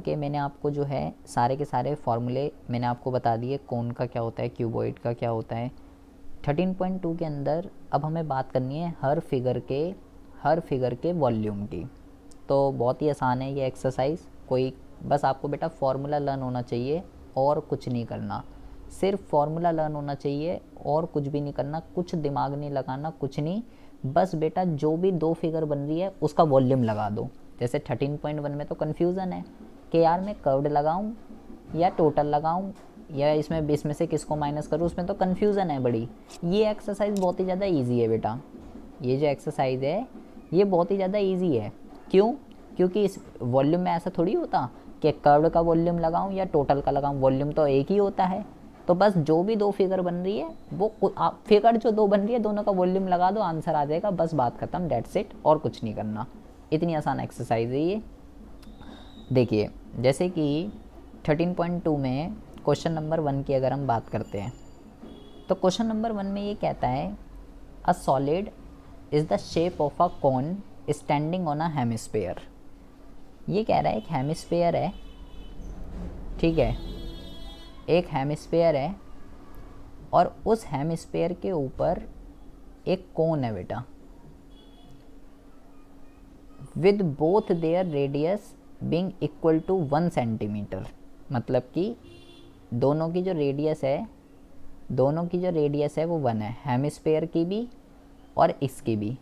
कि मैंने आपको जो है सारे के सारे फॉर्मूले मैंने आपको बता दिए, कोन का क्या होता है, क्यूबॉइड का क्या होता है। 13.2 के अंदर अब हमें बात करनी है हर फिगर के वॉल्यूम की। तो बहुत ही आसान है ये एक्सरसाइज, कोई बस आपको बेटा फार्मूला लर्न होना चाहिए और कुछ नहीं करना, सिर्फ फार्मूला लर्न होना चाहिए और कुछ भी नहीं करना, कुछ दिमाग नहीं लगाना, कुछ नहीं। बस बेटा जो भी दो फिगर बन रही है उसका वॉल्यूम लगा दो। जैसे 13.1 में तो कन्फ्यूज़न है कि यार मैं कर्व्ड लगाऊं या टोटल लगाऊं या इसमें 20 में से किसको माइनस करूं, उसमें तो कन्फ्यूज़न है बड़ी। ये एक्सरसाइज बहुत ही ज़्यादा ईजी है बेटा, ये जो एक्सरसाइज है ये बहुत ही ज़्यादा ईजी है। क्यों? क्योंकि इस वॉल्यूम में ऐसा थोड़ी होता कि कर्व्ड का वॉल्यूम लगाऊं या टोटल का लगाऊं, वॉल्यूम तो एक ही होता है। तो बस जो भी दो फिगर बन रही है वो आप फिगर जो दो बन रही है दोनों का वॉल्यूम लगा दो, आंसर आ जाएगा, बस बात खत्म, डेट्स इट, और कुछ नहीं करना। इतनी आसान एक्सरसाइज है ये। देखिए जैसे कि 13.2 में क्वेश्चन नंबर 1 की अगर हम बात करते हैं तो क्वेश्चन नंबर 1 में ये कहता है a solid is the shape of a cone standing on a hemisphere. ये कह रहा है एक हेमिस्फीयर है, ठीक है, एक हेमिस्फीयर है और उस हेमिस्फीयर के ऊपर एक कोन है बेटा, with both their radius being equal to 1 centimetre. मतलब कि दोनों की जो रेडियस है वो 1 है, हेमिस्फीयर की भी और इसकी भी।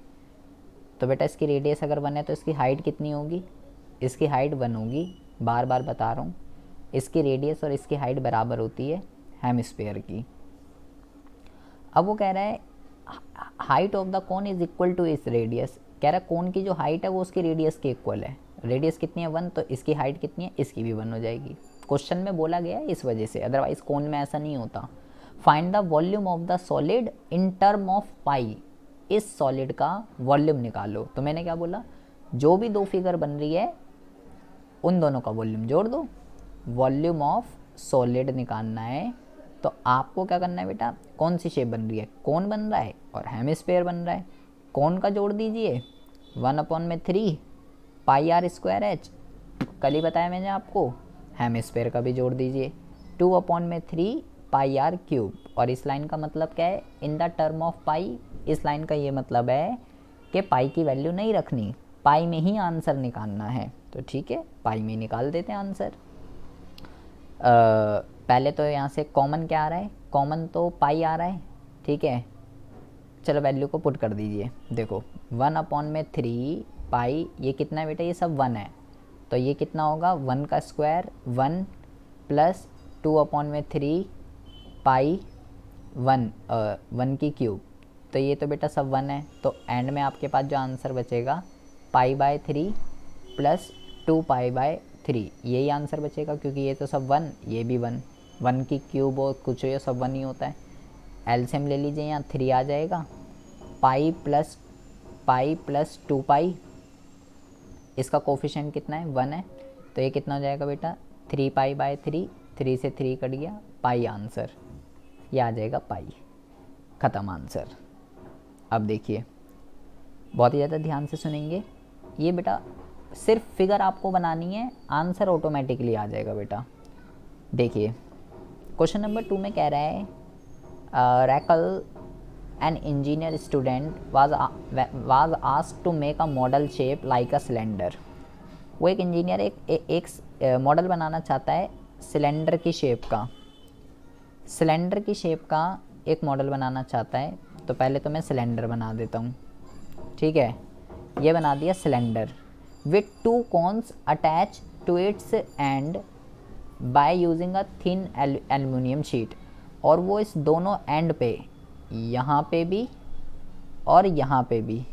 तो बेटा इसकी रेडियस अगर 1 है तो इसकी हाइट कितनी होगी? इसकी हाइट 1 होगी, बार बार बता रहा हूँ, इसकी रेडियस और इसकी हाइट बराबर होती है हेमिस्फीयर की। अब वो कह रहा है height of the cone is equal to its radius, कह रहा है कोन की जो हाइट है वो उसकी रेडियस के इक्वल है। रेडियस कितनी है? 1, तो इसकी हाइट कितनी है? इसकी भी 1 हो जाएगी। क्वेश्चन में बोला गया है इस वजह से, अदरवाइज कोन में ऐसा नहीं होता। Find the volume of the solid in term of pi, इस सॉलिड का वॉल्यूम निकालो। तो मैंने क्या बोला, जो भी दो फिगर बन रही है उन दोनों का वॉल्यूम जोड़ दो। वॉल्यूम ऑफ सॉलिड निकालना है तो आपको क्या करना है बेटा, कौन सी शेप बन रही है, कोन बन रहा है और हेमिस्फीयर बन रहा है, कोन का जोड़ दीजिए 1/3 पाई आर स्क्वायर एच, कल ही बताया मैंने आपको। हेमिस्फीयर का भी जोड़ दीजिए 2/3 पाई आर क्यूब। और इस लाइन का मतलब क्या है, in the term of pi, इस लाइन का ये मतलब है कि पाई की वैल्यू नहीं रखनी, पाई में ही आंसर निकालना है। तो ठीक है, पाई में निकाल देते हैं आंसर। पहले तो यहाँ से कॉमन क्या आ रहा है, कॉमन तो पाई आ रहा है, ठीक है। चलो वैल्यू को पुट कर दीजिए, देखो 1/3 पाई, ये कितना है बेटा, ये सब 1 है, तो ये कितना होगा 1 का स्क्वायर 1 प्लस 2/3 पाई 1 की क्यूब, तो ये तो बेटा सब 1 है। तो एंड में आपके पास जो आंसर बचेगा पाई/3 प्लस 2 पाई/3, यही आंसर बचेगा, क्योंकि ये तो सब 1, ये भी 1 की क्यूब और कुछ हो सब 1 ही होता है। एलसीएम ले लीजिए, यहाँ 3 आ जाएगा, पाई प्लस 2 पाई, इसका कोफिशिएंट कितना है 1 है, तो ये कितना हो जाएगा बेटा 3 पाई/3, 3 से 3 कट गया, पाई आंसर, ये आ जाएगा पाई, ख़त्म आंसर। अब देखिए बहुत ही ज़्यादा ध्यान से सुनेंगे, ये बेटा सिर्फ फिगर आपको बनानी है, आंसर ऑटोमेटिकली आ जाएगा बेटा। देखिए क्वेश्चन नंबर 2 में कह रहा है Rachel an engineer student was asked to make a model shape like a cylinder. वो एक इंजीनियर एक मॉडल बनाना चाहता है सिलेंडर की शेप का, सिलेंडर की शेप का एक मॉडल बनाना चाहता है। तो पहले तो मैं सिलेंडर बना देता हूँ, ठीक है, ये बना दिया cylinder with 2 cones attach to its end by using a thin aluminium sheet. और वो इस दोनों एंड पे, यहाँ पे भी और यहाँ पे भी,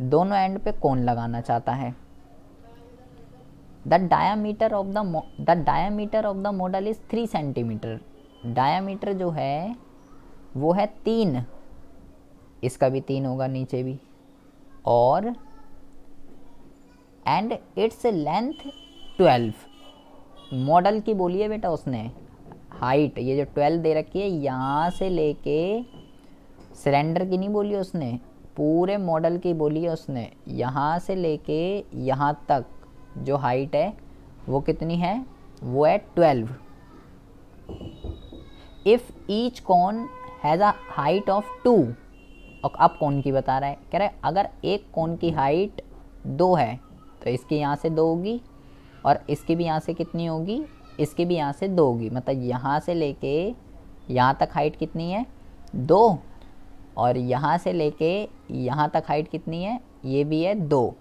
दोनों एंड पे कोन लगाना चाहता है। The diameter of the model is 3 centimetre. Diameter जो है वो है 3, इसका भी 3 होगा नीचे भी, और एंड इट्स लेंथ 12। मॉडल की बोली है बेटा उसने, हाइट ये जो 12 दे रखी है, यहाँ से लेके सिलेंडर की नहीं बोली उसने, पूरे मॉडल की बोली है उसने, यहाँ से लेके यहाँ तक जो हाइट है वो कितनी है, वो है 12। If each cone has a height of 2, और अब कौन की बता रहा है, कह रहा है अगर एक कौन की हाइट 2 है तो इसकी यहाँ से 2 होगी, और इसकी भी यहाँ से कितनी होगी, इसकी भी यहाँ से 2 होगी। मतलब यहाँ से लेके यहाँ तक हाइट कितनी है, 2, और यहाँ से लेके यहाँ तक हाइट कितनी है, ये भी है 2।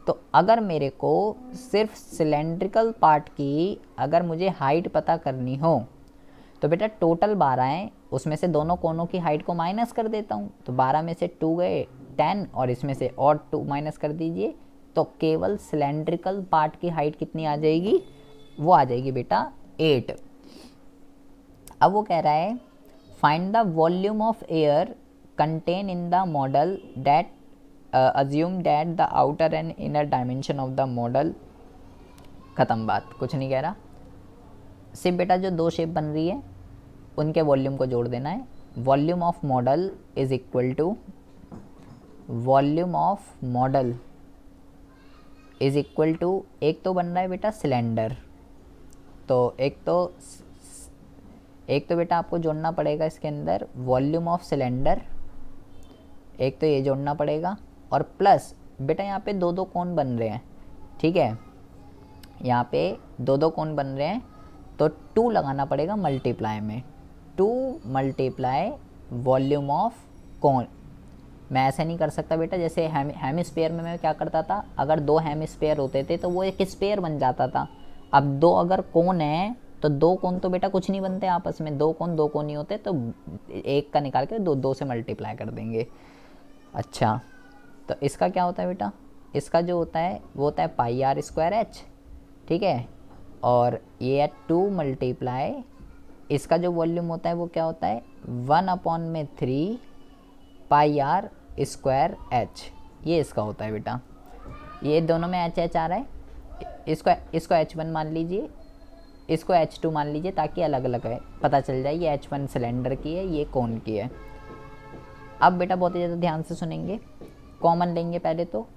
तो अगर मेरे को सिर्फ सिलेंड्रिकल पार्ट की अगर मुझे हाइट पता करनी हो तो बेटा टोटल 12 हैं, उसमें से दोनों कोनों की हाइट को माइनस कर देता हूँ। तो 12 में से 2 गए 10, और इसमें से और 2 माइनस कर दीजिए, तो केवल सिलेंड्रिकल पार्ट की हाइट कितनी आ जाएगी, वो आ जाएगी बेटा 8। अब वो कह रहा है find the volume of air contain in the model that assume that the outer and inner dimension of the model. ख़त्म बात, कुछ नहीं कह रहा। सिर्फ बेटा जो दो शेप बन रही है उनके वॉल्यूम को जोड़ देना है। Volume of model is equal to volume of model is equal to, एक तो बन रहा है बेटा सिलेंडर, तो एक तो बेटा आपको जोड़ना पड़ेगा इसके अंदर वॉल्यूम ऑफ सिलेंडर, एक तो ये जोड़ना पड़ेगा, और प्लस बेटा यहाँ पे दो दो कोण बन रहे हैं, ठीक है, यहाँ पे दो दो कोण बन रहे हैं, तो 2 लगाना पड़ेगा मल्टीप्लाई में, 2 मल्टीप्लाई वॉल्यूम ऑफ कोण। मैं ऐसे नहीं कर सकता बेटा, जैसे हेमिस्फीयर में मैं क्या करता था, अगर 2 हेमिस्फीयर होते थे तो वो एक स्फीयर बन जाता था। अब 2 अगर कोण है तो 2 कोण तो बेटा कुछ नहीं बनते आपस में, 2 कोण नहीं होते, तो एक का निकाल के 2 से मल्टीप्लाई कर देंगे। अच्छा, तो इसका क्या होता है बेटा, इसका जो होता है वो होता है पाई आर स्क्वायर एच, ठीक है, और ये है 2 मल्टीप्लाई, इसका जो वॉल्यूम होता है वो क्या होता है 1/3 पाई आर स्क्वायर एच, ये इसका होता है बेटा। ये दोनों में एच एच आ रहा है, इसको H1 मान लीजिए, इसको H2 मान लीजिए, ताकि अलग अलग है पता चल जाए, ये H1 सिलेंडर की है, ये कोन की है। अब बेटा बहुत ही ज़्यादा ध्यान से सुनेंगे, कॉमन लेंगे पहले तो,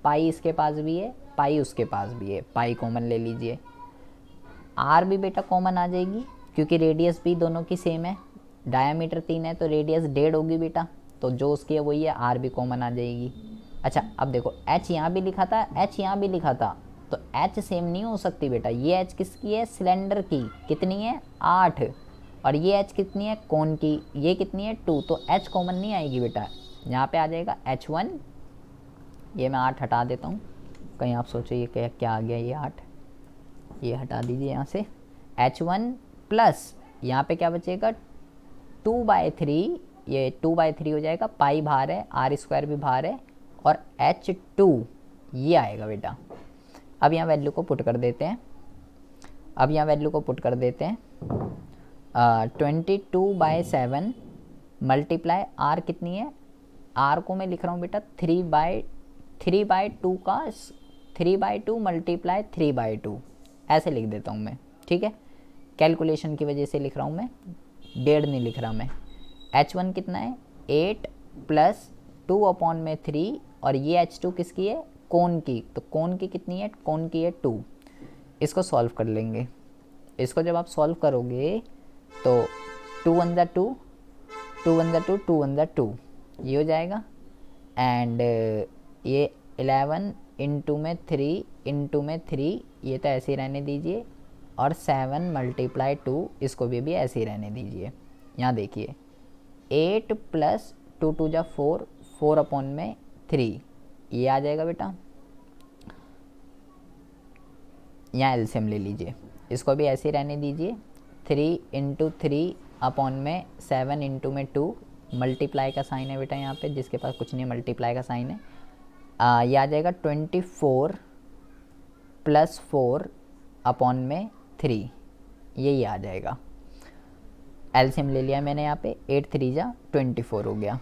पाई इसके पास भी है, पाई उसके पास भी है, पाई कॉमन ले लीजिए। आर भी बेटा कॉमन आ जाएगी, क्योंकि रेडियस भी दोनों की सेम है, डायामीटर 3 है तो रेडियस 1.5 होगी बेटा, तो जो उसकी है वही है, आर भी कॉमन आ जाएगी। अच्छा, अब देखो H यहाँ भी लिखा था, H यहाँ भी लिखा था, तो H सेम नहीं हो सकती बेटा, ये H किसकी है, सिलेंडर की, कितनी है 8, और ये H कितनी है, कोन की, ये कितनी है 2, तो H कॉमन नहीं आएगी बेटा, यहाँ पे आ जाएगा H1, ये मैं 8 हटा देता हूँ, कहीं आप सोचो ये क्या आ गया, ये 8, ये हटा दीजिए यहाँ से, H1 प्लस यहाँ पे क्या बचेगा 2/3, ये 2/3 हो जाएगा, पाई बाहर है, आर स्क्वायर भी बाहर है, और H2 ये आएगा बेटा। अब यहाँ वैल्यू को पुट कर देते हैं, 22/7 मल्टीप्लाई आर कितनी है, आर को मैं लिख रहा हूँ बेटा 3/2 का 3/2 मल्टीप्लाई 3/2, ऐसे लिख देता हूँ मैं, ठीक है, कैलकुलेशन की वजह से लिख रहा हूँ मैं, 1.5 नहीं लिख रहा मैं। H1 कितना है 8 प्लस 2/3, और ये H2 किसकी है, कोन की, तो कोन की कितनी है, कोन की है 2। इसको सॉल्व कर लेंगे, इसको जब आप सॉल्व करोगे तो 2 1 जा 2, 2 1 जा 2, 2 1 जा 2, ये हो जाएगा, एंड ये 11 इंटू में 3 इंटू में 3, ये तो ऐसे ही रहने दीजिए, और 7 मल्टीप्लाई 2, इसको भी ऐसे ही रहने दीजिए। यहाँ देखिए 8 प्लस 2 2 जा 4, 4/3, ये आ जाएगा बेटा। यहाँ एलसीएम ले लीजिए, इसको भी ऐसे ही रहने दीजिए, 3 इंटू 3/7 इंटू में 2, मल्टीप्लाई का साइन है बेटा यहाँ पे, जिसके पास कुछ नहीं है मल्टीप्लाई का साइन है, ये आ जाएगा 24 प्लस 4/3, यही आ जाएगा। एलसीएम ले लिया मैंने यहाँ पे, 8 3 जा 24 हो गया।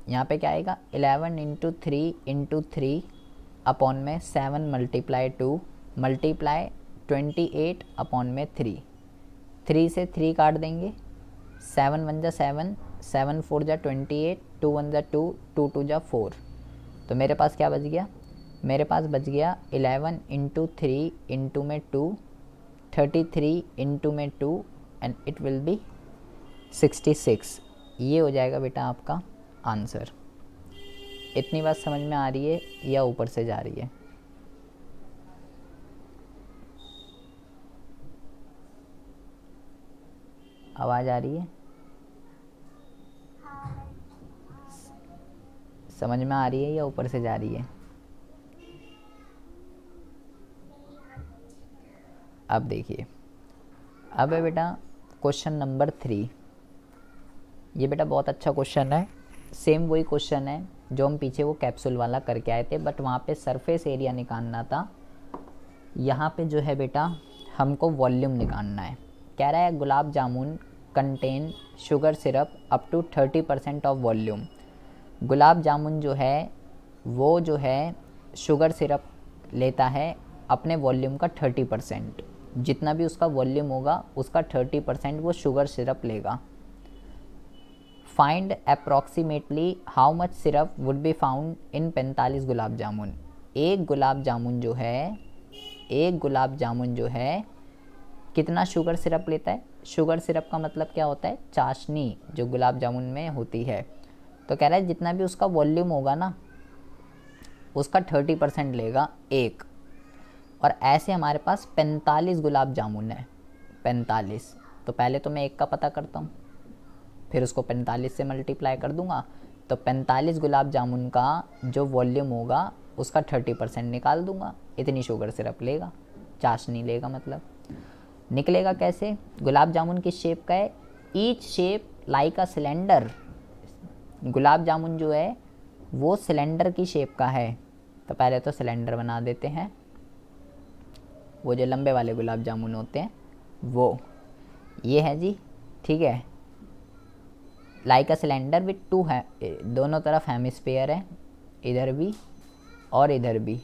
यहाँ पे क्या आएगा 11 इंटू 3 इंटू 3/7 मल्टीप्लाई 2 मल्टीप्लाई 28/3, 3 से 3 काट देंगे, 7 1 जा 7, 7 4 जा 28, 2 1 जा 2, 2 2 जा 4, तो मेरे पास क्या बच गया, मेरे पास बच गया 11 इंटू 3 इंटू में 2 33 इंटू में 2 एंड इट विल बी 66। ये हो जाएगा बेटा आपका आंसर। इतनी बात समझ में आ रही है या ऊपर से जा रही है? आवाज़ आ रही है? समझ में आ रही है या ऊपर से जा रही है? अब देखिए, अब है बेटा क्वेश्चन नंबर 3। ये बेटा बहुत अच्छा क्वेश्चन है। सेम वही क्वेश्चन है जो हम पीछे वो कैप्सूल वाला करके आए थे, बट वहाँ पे सरफेस एरिया निकालना था। यहाँ पे जो है बेटा हमको वॉल्यूम निकालना है। कह रहा है gulab jamun contain sugar syrup up to 30% of volume. Gulab jamun जो है वो जो है शुगर सिरप लेता है अपने वॉल्यूम का 30%। जितना भी उसका वॉल्यूम होगा उसका 30% वो शुगर सिरप लेगा। Find approximately how much syrup would be found in 45 gulab jamun. एक गुलाब जामुन जो है कितना शुगर सिरप लेता है? शुगर सिरप का मतलब क्या होता है? चाशनी जो गुलाब जामुन में होती है। तो कह रहा है जितना भी उसका वॉल्यूम होगा ना उसका 30% लेगा एक। और ऐसे हमारे पास 45 गुलाब जामुन है। 45, तो पहले तो मैं एक का पता करता हूँ, फिर उसको 45 से मल्टीप्लाई कर दूंगा। तो 45 गुलाब जामुन का जो वॉल्यूम होगा उसका 30% निकाल दूंगा। इतनी शुगर सिरप लेगा, चाशनी लेगा मतलब। निकलेगा कैसे? गुलाब जामुन किस शेप का है? Each shape like a cylinder. Gulab jamun जो है वो सिलेंडर की शेप का है। तो पहले तो सिलेंडर बना देते हैं। वो जो लंबे वाले गुलाब जामुन होते हैं वो ये है जी, ठीक है। Like a cylinder with to है, दोनों तरफ हेमिस्फेयर है, इधर भी और इधर भी,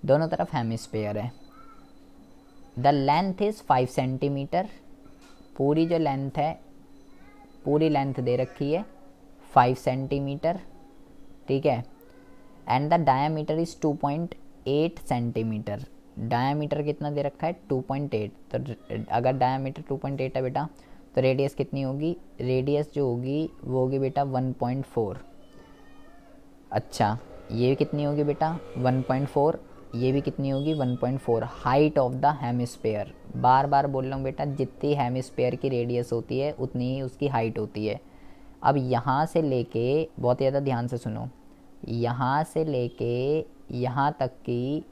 दोनों तरफ हेमिस्फेयर है। The length is 5 centimetre. पूरी जो लेंथ है, पूरी लेंथ दे रखी है 5 सेंटीमीटर, ठीक है। And the diameter is 2.8 centimetre. Diameter कितना दे रखा है? 2.8। तो अगर डायामीटर 2.8 है बेटा तो रेडियस कितनी होगी? रेडियस जो होगी वो होगी बेटा 1.4। अच्छा, ये कितनी होगी बेटा? 1.4। ये भी कितनी होगी? 1.4। हाइट ऑफ द हेमिस्फेयर, बार बार बोल रहा हूँ बेटा, जितनी हेमिस्फेयर की रेडियस होती है उतनी ही उसकी हाइट होती है। अब यहाँ से लेके, बहुत ज़्यादा ध्यान से सुनो, यहाँ से लेके यहाँ तक की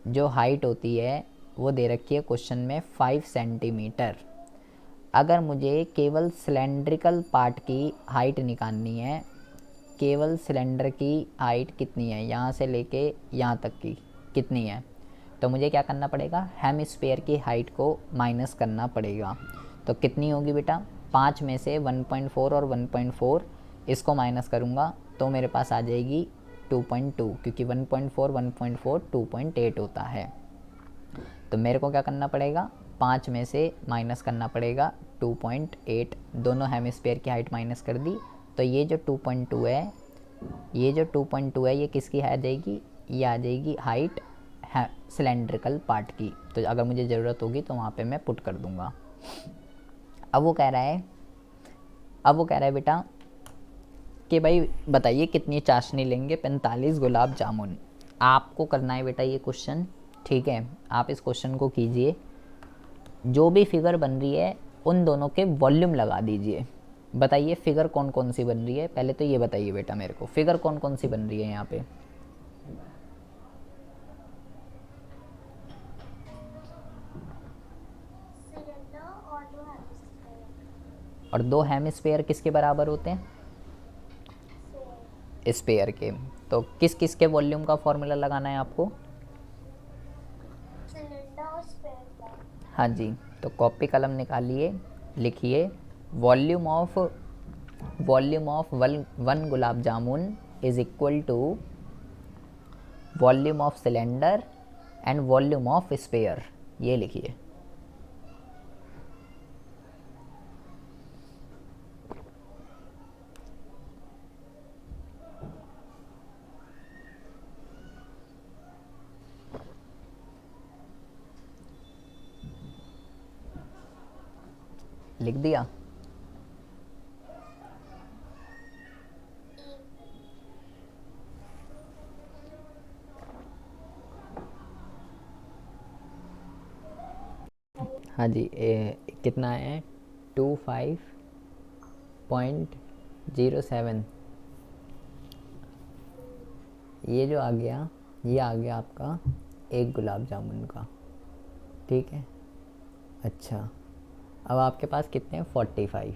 जो हाइट होती है वो दे रखी है क्वेश्चन में 5 सेंटीमीटर। अगर मुझे केवल सिलेंड्रिकल पार्ट की हाइट निकालनी है, केवल सिलेंडर की हाइट कितनी है यहाँ से लेके यहाँ तक की कितनी है, तो मुझे क्या करना पड़ेगा? हेमिस्फेयर की हाइट को माइनस करना पड़ेगा। तो कितनी होगी बेटा? 5 में से 1.4 और 1.4 इसको माइनस करूँगा तो मेरे पास आ जाएगी 2.2, क्योंकि 1.4 1.4 2.8 होता है। तो मेरे को क्या करना पड़ेगा? 5 में से माइनस करना पड़ेगा 2.8। दोनों हेमिस्फेयर की हाइट माइनस कर दी, तो ये जो 2.2 है, ये जो 2.2 है ये किसकी आ जाएगी? ये आ जाएगी हाइट सिलेंड्रिकल पार्ट की। तो अगर मुझे ज़रूरत होगी तो वहाँ पे मैं पुट कर दूँगा। अब वो कह रहा है बेटा कि भाई बताइए कितनी चाशनी लेंगे 45 गुलाब जामुन। आपको करना है बेटा ये क्वेश्चन, ठीक है। आप इस क्वेश्चन को कीजिए, जो भी फिगर बन रही है उन दोनों के वॉल्यूम लगा दीजिए। बताइए फिगर कौन कौन सी बन रही है? पहले तो ये बताइए बेटा मेरे को, फिगर कौन कौन सी बन रही है यहाँ पे? और 2 हेमिस्फेयर किसके बराबर होते हैं? स्फेयर के। तो किस किस के वॉल्यूम का फॉर्मूला लगाना है आपको? हाँ जी, तो कॉपी कलम निकालिए, लिखिए volume of one gulab jamun is equal to volume of cylinder and volume of sphere. ये लिखिए। लिख दिया? हाँ जी, कितना है? 25.07। ये जो आ गया, ये आ गया आपका एक गुलाब जामुन का, ठीक है। अच्छा, अब आपके पास कितने हैं? 45।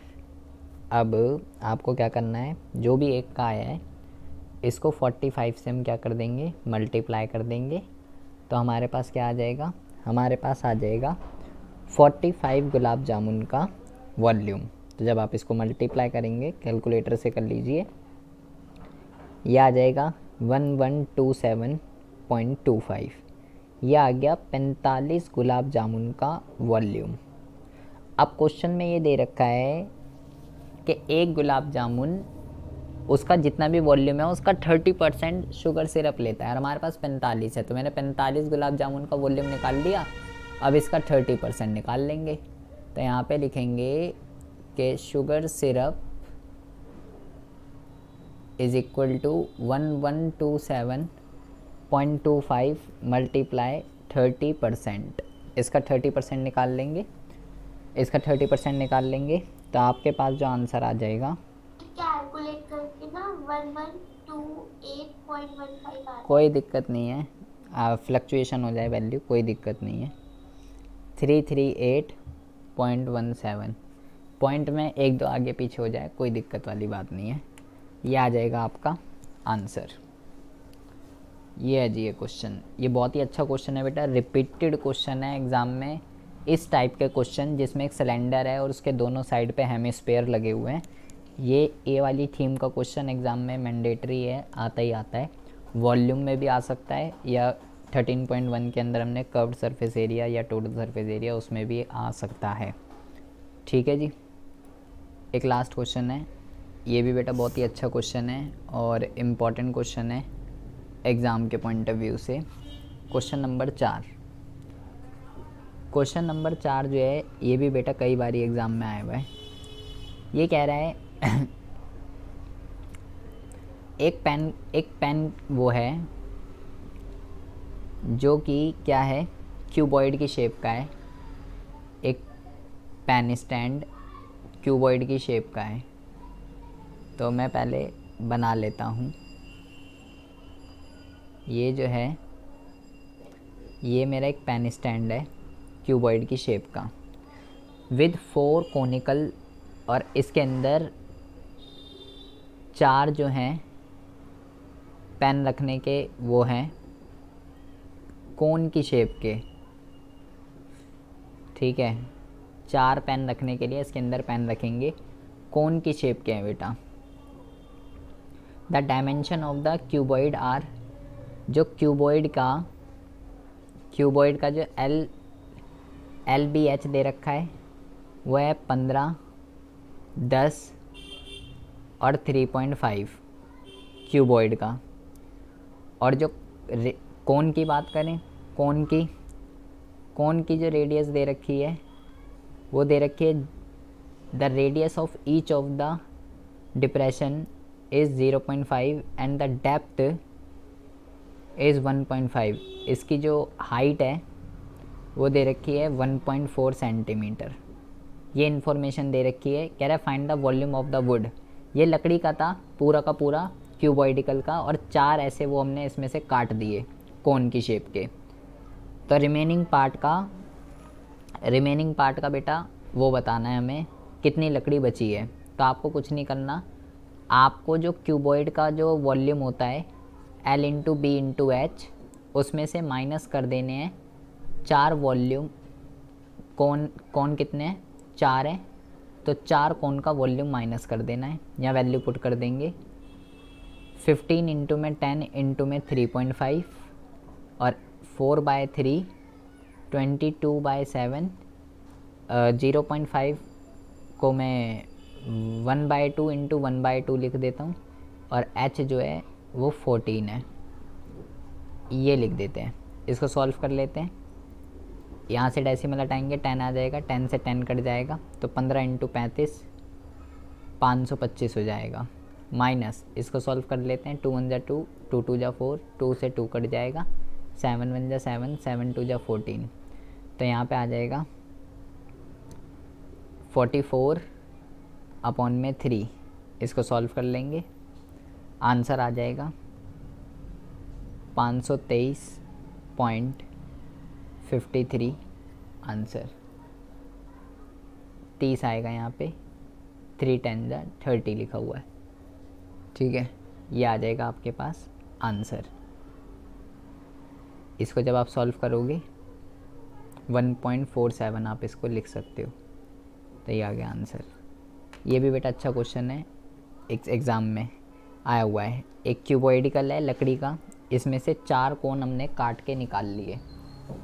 अब आपको क्या करना है, जो भी एक का आया है इसको 45 से हम क्या कर देंगे? मल्टीप्लाई कर देंगे। तो हमारे पास क्या आ जाएगा? हमारे पास आ जाएगा 45 गुलाब जामुन का वॉल्यूम। तो जब आप इसको मल्टीप्लाई करेंगे, कैलकुलेटर से कर लीजिए, ये आ जाएगा 1127.25। यह आ गया 45 गुलाब जामुन का वॉल्यूम। अब क्वेश्चन में ये दे रखा है कि एक गुलाब जामुन, उसका जितना भी वॉल्यूम है उसका 30% शुगर सिरप लेता है, और हमारे पास 45 है। तो मैंने 45 गुलाब जामुन का वॉल्यूम निकाल लिया। अब इसका 30% निकाल लेंगे। तो यहाँ पे लिखेंगे कि sugar syrup is equal to 1127.25 multiply 30%। इसका 30% निकाल लेंगे, इसका 30% निकाल लेंगे तो आपके पास जो आंसर आ जाएगा, कैलकुलेट करके ना 1128.15 आ कोई दिक्कत नहीं है, फ्लक्चुएशन हो जाए वैल्यू, कोई दिक्कत नहीं है। 338.17 पॉइंट में एक दो आगे पीछे हो जाए, कोई दिक्कत वाली बात नहीं है। ये आ जाएगा आपका आंसर। ये है जी ये क्वेश्चन। ये बहुत ही अच्छा क्वेश्चन है बेटा, रिपीटेड क्वेश्चन है एग्ज़ाम में। इस टाइप के क्वेश्चन जिसमें एक सिलेंडर है और उसके दोनों साइड पे हेमिस्फीयर लगे हुए हैं, ये वाली थीम का क्वेश्चन एग्ज़ाम में मैंडेटरी है, आता ही आता है। वॉल्यूम में भी आ सकता है, या 13.1 के अंदर हमने कर्व्ड सरफेस एरिया या टोटल सरफेस एरिया, उसमें भी आ सकता है। ठीक है जी। एक लास्ट क्वेश्चन है, ये भी बेटा बहुत ही अच्छा क्वेश्चन है और इम्पॉर्टेंट क्वेश्चन है एग्ज़ाम के पॉइंट ऑफ व्यू से। Question number 4। क्वेश्चन नंबर 4 जो है ये भी बेटा कई बार एग्ज़ाम में आया हुआ है। ये कह रहा है एक पेन वो है जो कि क्या है, क्यूबॉइड की शेप का है। एक पेन स्टैंड क्यूबॉइड की शेप का है। तो मैं पहले बना लेता हूँ। ये जो है ये मेरा एक पेन स्टैंड है क्यूबॉइड की शेप का, विद 4 कोनिकल, और इसके अंदर 4 जो हैं पेन रखने के वो हैं कोन की शेप के, ठीक है। 4 पेन रखने के लिए इसके अंदर पेन रखेंगे, कोन की शेप के हैं बेटा। The dimension of the cuboid are, जो क्यूबॉइड का जो एल बी एच दे रखा है वो है 15, 10 और 3.5 क्यूबॉइड का। और जो कोन की बात करें, कोन की जो रेडियस दे रखी है वो दे रखी है, the radius of each of the depression is 0.5 and the depth is 1.5। इसकी जो हाइट है वो दे रखी है 1.4 सेंटीमीटर। ये इन्फॉर्मेशन दे रखी है। कह रहा है find the volume of the wood. ये लकड़ी का था पूरा का पूरा क्यूबॉइडिकल का, और 4 ऐसे वो हमने इसमें से काट दिए कोन की शेप के। तो रिमेनिंग पार्ट का बेटा वो बताना है हमें कितनी लकड़ी बची है। तो आपको कुछ नहीं करना, आपको जो क्यूबॉइड का जो वॉल्यूम होता है L into b into h, उसमें से माइनस कर देने हैं 4 वॉल्यूम। कौन कितने हैं? 4 हैं, तो 4 कोन का वॉल्यूम माइनस कर देना है, या वैल्यू पुट कर देंगे। 15 इंटू में 10 इंटू में 3.5 और 4/3 22/7। 0.5 को मैं 1/2 इंटू 1/2 लिख देता हूँ, और h जो है वो 14 है, ये लिख देते हैं। इसको सॉल्व कर लेते हैं। यहाँ से डेसिमल हटाएंगे 10 आ जाएगा, 10 से 10 कट जाएगा तो 15 इंटू 35 525 हो जाएगा। माइनस इसको सॉल्व कर लेते हैं, 2 1 जा 2, 2 2 जा 4, 2 से 2 कट जाएगा, 7 1 जा 7, 7 2 जा 14, तो यहाँ पे आ जाएगा 44 अपॉन में 3। इसको सॉल्व कर लेंगे, आंसर आ जाएगा 523.53 आंसर। 30 आएगा यहाँ पे, 3 10 जा 30 लिखा हुआ है, ठीक है। ये आ जाएगा आपके पास आंसर। इसको जब आप सॉल्व करोगे 1.47 आप इसको लिख सकते हो, तो ये आ गया आंसर। ये भी बेटा अच्छा क्वेश्चन है, एग्ज़ाम में आया हुआ है। एक क्यूबॉइडिकल है लकड़ी का, इसमें से 4 कोन हमने काट के निकाल लिए,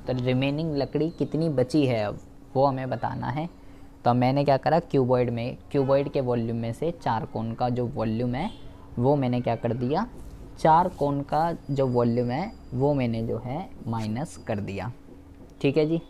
तो रिमेनिंग लकड़ी कितनी बची है अब वो हमें बताना है। तो मैंने क्या करा, क्यूबॉइड के वॉल्यूम में से 4 कोन का जो वॉल्यूम है वो मैंने क्या कर दिया, 4 कोन का जो वॉल्यूम है वो मैंने जो है माइनस कर दिया, ठीक है जी।